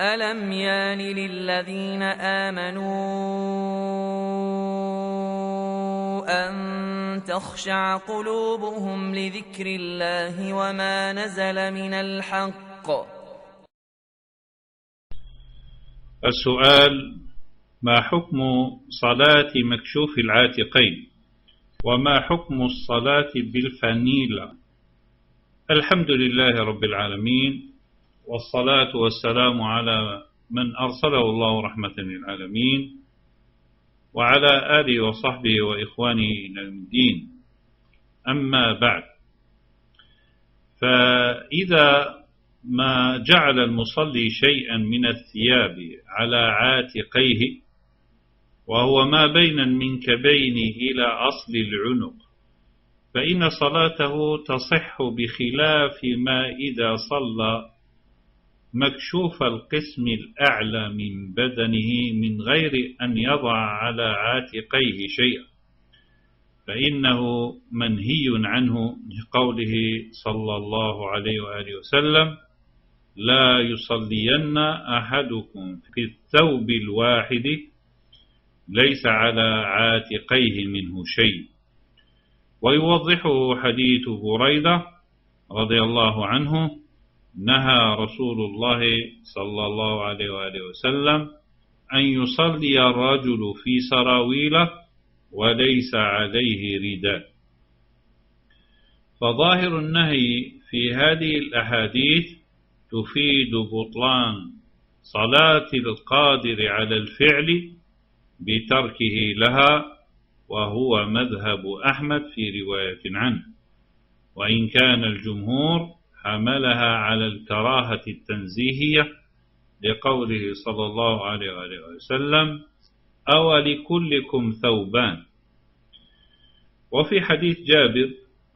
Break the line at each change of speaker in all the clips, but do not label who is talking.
ألم يان للذين آمنوا أن تخشع قلوبهم لذكر الله وما نزل من الحق.
السؤال: ما حكم صلاة مكشوف العاتقين؟ وما حكم الصلاة بالفانيلة؟ الحمد لله رب العالمين، والصلاة والسلام على من أرسله الله رحمة للعالمين، وعلى آله وصحبه وإخوانه إلى الدين. أما بعد، فإذا ما جعل المصلي شيئا من الثياب على عاتقيه وهو ما بين المنكبين إلى أصل العنق، فإن صلاته تصح بخلاف ما إذا صلى مكشوف القسم الأعلى من بدنه من غير أن يضع على عاتقيه شيئا، فإنه منهي عنه لقوله صلى الله عليه وآله وسلم: لا يصلين أحدكم في الثوب الواحد ليس على عاتقيه منه شيء. ويوضحه حديث بريدة رضي الله عنه: نهى رسول الله صلى الله عليه وآله وسلم أن يصلي الرجل في سراويله وليس عليه رداء. فظاهر النهي في هذه الأحاديث تفيد بطلان صلاة القادر على الفعل بتركه لها، وهو مذهب أحمد في رواية عنه، وإن كان الجمهور حملها على الكراهة التنزيهية لقوله صلى الله عليه وآله وسلم: أو لكلكم ثوبان. وفي حديث جابر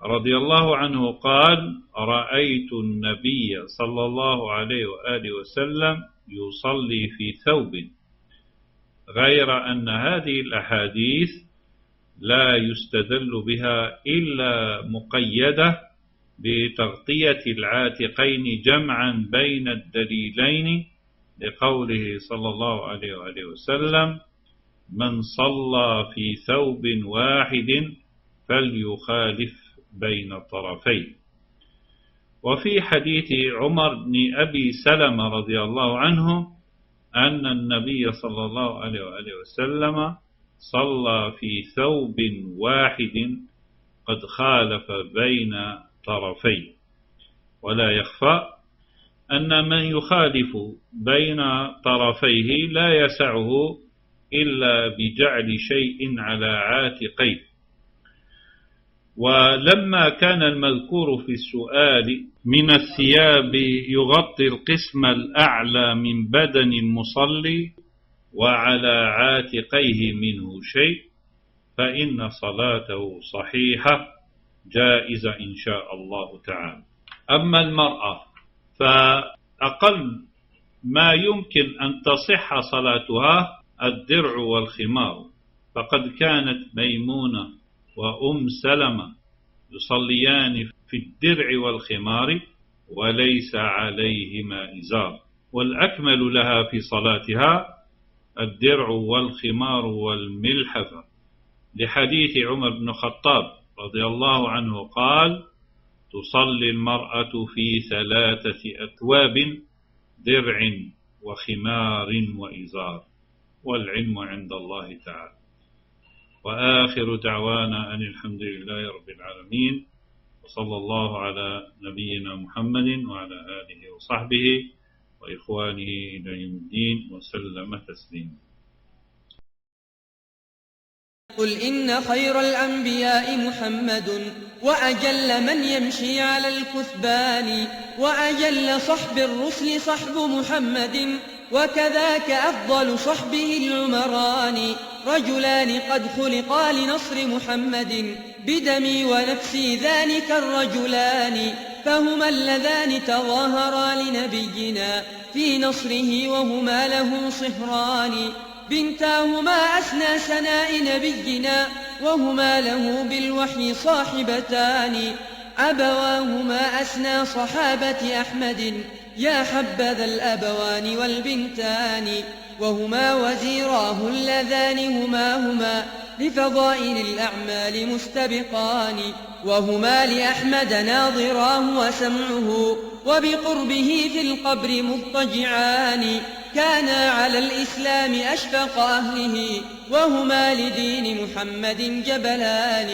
رضي الله عنه قال: رأيت النبي صلى الله عليه وآله وسلم يصلي في ثوب، غير أن هذه الأحاديث لا يستدل بها إلا مقيدة بتغطية العاتقين جمعا بين الدليلين لقوله صلى الله عليه وآله وسلم: من صلى في ثوب واحد فليخالف بين الطرفين. وفي حديث عمر بن أبي سلمة رضي الله عنه أن النبي صلى الله عليه وآله وسلم صلى في ثوب واحد قد خالف بين طرفين. ولا يخفى أن من يخالف بين طرفيه لا يسعه إلا بجعل شيء على عاتقيه. ولما كان المذكور في السؤال من الثياب يغطي القسم الأعلى من بدن المصلي وعلى عاتقيه منه شيء، فإن صلاته صحيحة جائزة إن شاء الله تعالى. أما المرأة فأقل ما يمكن أن تصح صلاتها الدرع والخمار، فقد كانت ميمونة وأم سلمة يصليان في الدرع والخمار وليس عليهما إزار، والأكمل لها في صلاتها الدرع والخمار والملحفة، لحديث عمر بن الخطاب رضي الله عنه قال: تصلي المرأة في 3 أثواب: درع وخمار وإزار، والعلم عند الله تعالى. وآخر دعوانا أن الحمد لله رب العالمين، وصلى الله على نبينا محمد وعلى آله وصحبه وإخوانه إلى يوم الدين، وسلم تسليما.
قل إن خير الأنبياء محمد، وأجل من يمشي على الكثبان، وأجل صحب الرسل صحب محمد، وكذاك أفضل صحبه العمران. رجلان قد خلقا لنصر محمد، بدمي ونفسي ذلك الرجلان. فهما اللذان تظاهرا لنبينا في نصره، وهما له صهران. بنتاهما أسنى سناء نبينا، وهما له بالوحي صاحبتان. أبواهما أسنى صحابة أحمد، يا حبذا الأبوان والبنتان وهما وزيراه اللذان هما لفضائل الأعمال مستبقان وهما لأحمد ناظراه وسمعه وبقربه في القبر مضطجعان كانا على الإسلام أشفق أهله وهما لدين محمد جبلان